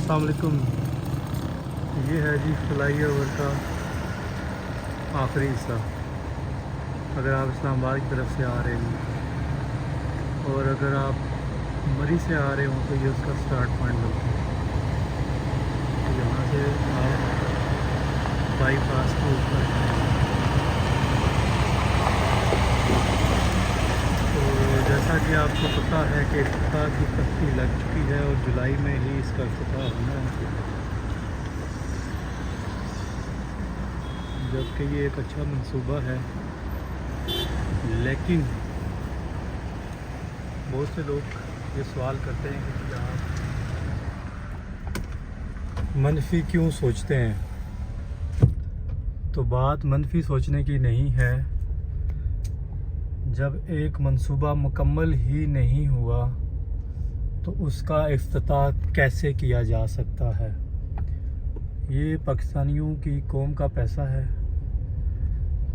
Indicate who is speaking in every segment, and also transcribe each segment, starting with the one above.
Speaker 1: अस्सलाम वालेकुम। ये है जी फ्लाई ओवर का आखिरी हिस्सा। अगर आप इस्लामाबाद की तरफ से आ रहे हैं और अगर आप मरी से आ रहे हो तो ये उसका स्टार्ट पॉइंट बनता है। तो यहाँ से आप बाईपास के ऊपर, तो जैसा कि आपको पता है कि इफ्तिताह की तख्ती लग चुकी है और जुलाई में ही इसका इफ्तिताह होना है, जबकि ये एक अच्छा मंसूबा है। लेकिन बहुत से लोग ये सवाल करते हैं कि आप मनफी क्यों सोचते हैं। तो बात मनफी सोचने की नहीं है। जब एक मंसूबा मुकम्मल ही नहीं हुआ तो उसका इफ्तिताह कैसे किया जा सकता है। ये पाकिस्तानियों की कौम का पैसा है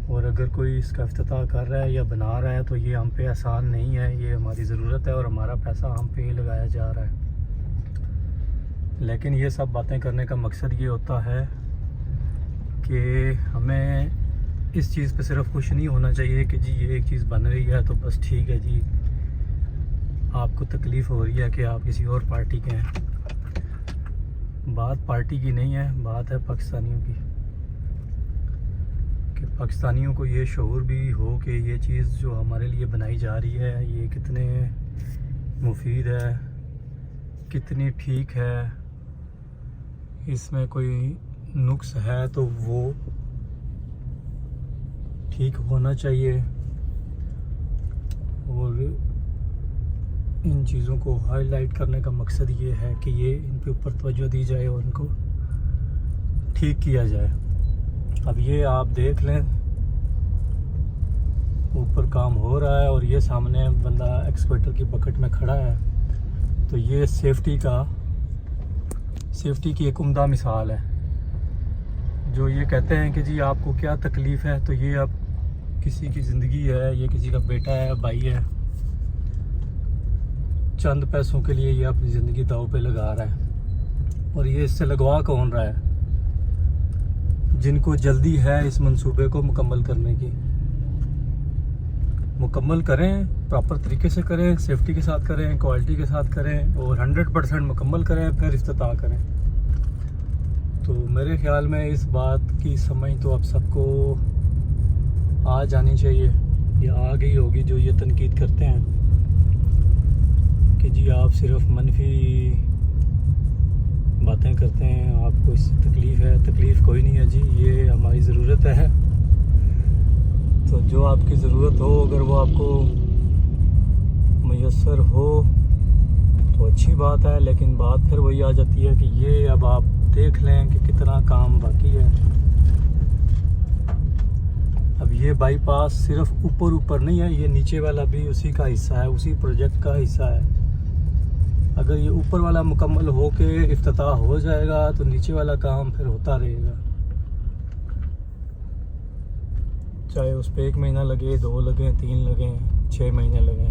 Speaker 1: और अगर कोई इसका इफ्तिताह कर रहा है या बना रहा है तो ये हम पे आसान नहीं है। ये हमारी ज़रूरत है और हमारा पैसा हम पे ही लगाया जा रहा है। लेकिन ये सब बातें करने का मकसद ये होता है कि हमें इस चीज़ पे सिर्फ खुश नहीं होना चाहिए कि जी ये एक चीज़ बन रही है तो बस ठीक है जी, आपको तकलीफ़ हो रही है कि आप किसी और पार्टी के हैं। बात पार्टी की नहीं है, बात है पाकिस्तानियों की। कि पाकिस्तानियों को ये शऊर भी हो कि ये चीज़ जो हमारे लिए बनाई जा रही है ये कितने मुफीद है, कितनी ठीक है, इसमें कोई नुक्स है तो वो ठीक होना चाहिए। और इन चीज़ों को हाईलाइट करने का मकसद ये है कि ये इन पे ऊपर तवज्जो दी जाए और इनको ठीक किया जाए। अब ये आप देख लें, ऊपर काम हो रहा है और ये सामने बंदा एक्सकवेटर की बकेट में खड़ा है। तो ये सेफ्टी की एक उम्दा मिसाल है। जो ये कहते हैं कि जी आपको क्या तकलीफ़ है, तो ये अब किसी की ज़िंदगी है, ये किसी का बेटा है, भाई है, चंद पैसों के लिए ये अपनी ज़िंदगी दांव पे लगा रहा है। और ये इससे लगवा कौन रहा है? जिनको जल्दी है इस मंसूबे को मुकम्मल करने की। मुकम्मल करें, प्रॉपर तरीके से करें, सेफ्टी के साथ करें, क्वालिटी के साथ करें और 100% मुकम्मल करें, फिर इफ्तिताह करें। तो मेरे ख्याल में इस बात की समझ तो अब सबको आ जानी चाहिए, या आ गई होगी, जो ये तनकीद करते हैं कि जी आप सिर्फ मनफी बातें करते हैं, आपको इससे तकलीफ़ है। तकलीफ़ कोई नहीं है जी, ये हमारी ज़रूरत है। तो जो आपकी ज़रूरत हो, अगर वो आपको मुयस्सर हो तो अच्छी बात है। लेकिन बात फिर वही आ जाती है कि ये अब आप देख लें कि कितना काम बाकी है। अब ये बाईपास सिर्फ ऊपर नहीं है, ये नीचे वाला भी उसी का हिस्सा है, उसी प्रोजेक्ट का हिस्सा है। अगर ये ऊपर वाला मुकम्मल हो के इफ्तिताह हो जाएगा तो नीचे वाला काम फिर होता रहेगा, चाहे उस पर 1 महीना लगे, 2 लगे, 3 लगे, 6 महीने लगे।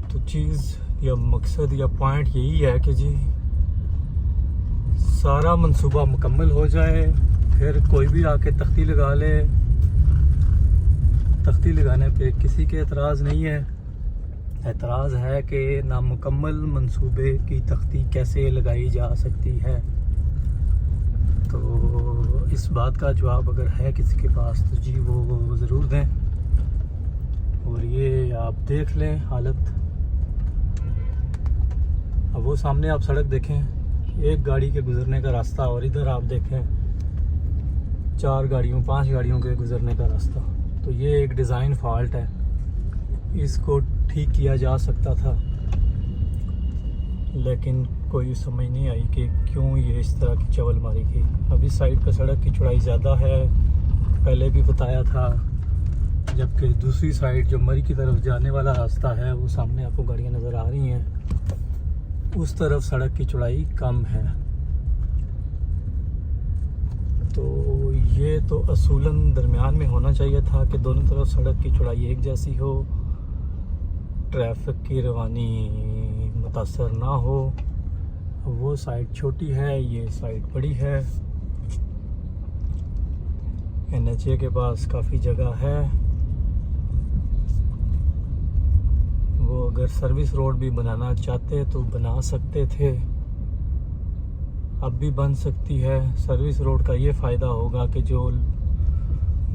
Speaker 1: तो चीज़ या मकसद या पॉइंट यही है कि जी सारा मंसूबा मुकम्मल हो जाए, फिर कोई भी आके तख्ती लगा ले। तख्ती लगाने पे किसी के एतराज़ नहीं है। एतराज़ है कि नामुकम्मल मंसूबे की तख्ती कैसे लगाई जा सकती है। तो इस बात का जवाब अगर है किसी के पास तो जी वो ज़रूर दें। और ये आप देख लें हालत। अब वो सामने आप सड़क देखें, एक गाड़ी के गुज़रने का रास्ता, और इधर आप देखें 4 गाड़ियों 5 गाड़ियों के गुज़रने का रास्ता। तो ये एक डिज़ाइन फॉल्ट है, इसको ठीक किया जा सकता था, लेकिन कोई समझ नहीं आई कि क्यों ये इस तरह की चवल मारी गई। अब इस साइड पे सड़क की चौड़ाई ज़्यादा है, पहले भी बताया था, जबकि दूसरी साइड जो मरी की तरफ जाने वाला रास्ता है, वो सामने आपको गाड़ियाँ नज़र आ रही हैं, उस तरफ सड़क की चौड़ाई कम है। तो ये तो असूलन दरमियान में होना चाहिए था कि दोनों तरफ सड़क की चौड़ाई एक जैसी हो, ट्रैफिक की रवानी मुतासर ना हो। वो साइड छोटी है, ये साइड बड़ी है। NHA के पास काफ़ी जगह है। वो अगर सर्विस रोड भी बनाना चाहते तो बना सकते थे, अब भी बन सकती है। सर्विस रोड का ये फ़ायदा होगा कि जो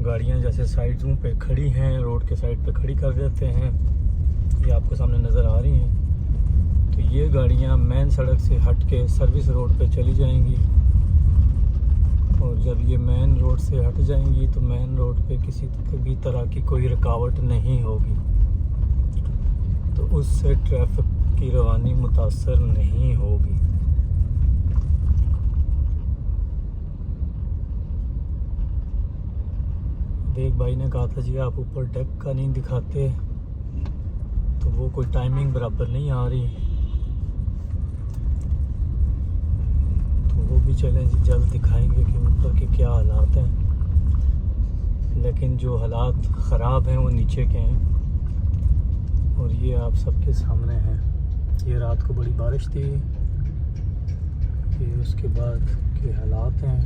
Speaker 1: गाड़ियां जैसे साइडों पे खड़ी हैं, रोड के साइड पे खड़ी कर देते हैं, ये आपको सामने नज़र आ रही हैं, तो ये गाड़ियां मेन सड़क से हट के सर्विस रोड पे चली जाएंगी। और जब ये मेन रोड से हट जाएंगी तो मेन रोड पे किसी भी तरह की कोई रुकावट नहीं होगी, तो उससे ट्रैफिक की रवानी मुतासर नहीं होगी। एक भाई ने कहा था जी आप ऊपर डेक का नहीं दिखाते, तो वो कोई टाइमिंग बराबर नहीं आ रही, तो वो भी चलें जी जल्द दिखाएंगे कि ऊपर के क्या हालात हैं। लेकिन जो हालात ख़राब हैं वो नीचे के हैं, और ये आप सबके सामने हैं। ये रात को बड़ी बारिश थी, ये उसके बाद के हालात हैं।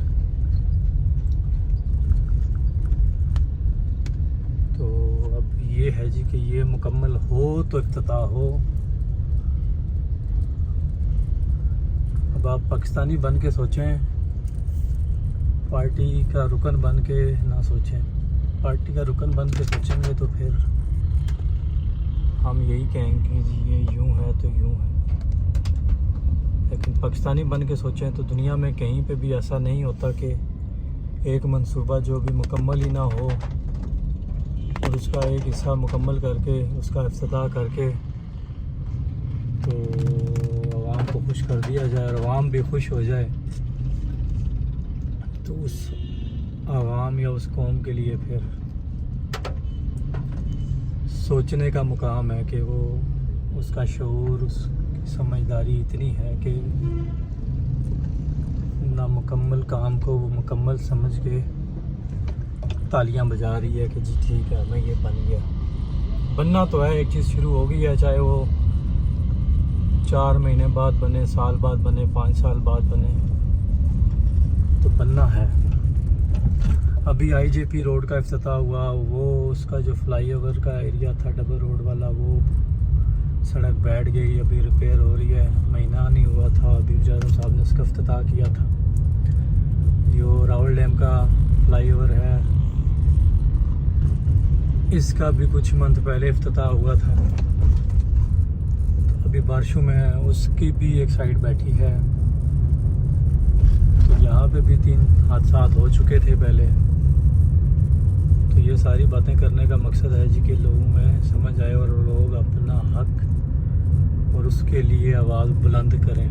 Speaker 1: तो अब ये है जी कि ये मुकम्मल हो तो इफ्तिताह हो। अब आप पाकिस्तानी बन के सोचें, पार्टी का रुकन बन के ना सोचें। पार्टी का रुकन बन के सोचेंगे तो फिर हम यही कहेंगे जी ये यूं है तो यूं है। लेकिन पाकिस्तानी बन के सोचें तो दुनिया में कहीं पे भी ऐसा नहीं होता कि एक मंसूबा जो भी मुकम्मल ही ना हो और उसका एक हिस्सा मुकम्मल करके उसका इफ्तिताह करके तो आवाम को खुश कर दिया जाए और आवाम भी खुश हो जाए, तो उस आवाम या उस कौम के लिए फिर सोचने का मुकाम है कि वो उसका शऊर, उसकी समझदारी इतनी है कि नामुकम्मल काम को वो मुकम्मल समझ के तालियां बजा रही है कि जी ठीक है मैं ये बन गया। बनना तो है, एक चीज़ शुरू हो गई है, चाहे वो 4 महीने बाद बने, साल बाद बने, 5 साल बाद बने, तो बनना है। अभी IJP रोड का इफ्तिताह हुआ, वो उसका जो फ्लाईओवर का एरिया था डबल रोड वाला, वो सड़क बैठ गई, अभी रिपेयर हो रही है। महीना नहीं हुआ था अभी जादव साहब ने उसका इफ्तिताह किया था। जो रावल डैम का फ्लाईओवर है, इसका भी कुछ मंथ पहले इफ्तिताह हुआ था। तो अभी बारिशों में उसकी भी एक साइड बैठी है। तो यहाँ पे भी 3 हादसा हो चुके थे पहले। तो ये सारी बातें करने का मकसद है जी कि लोगों में समझ आए और लोग अपना हक और उसके लिए आवाज़ बुलंद करें।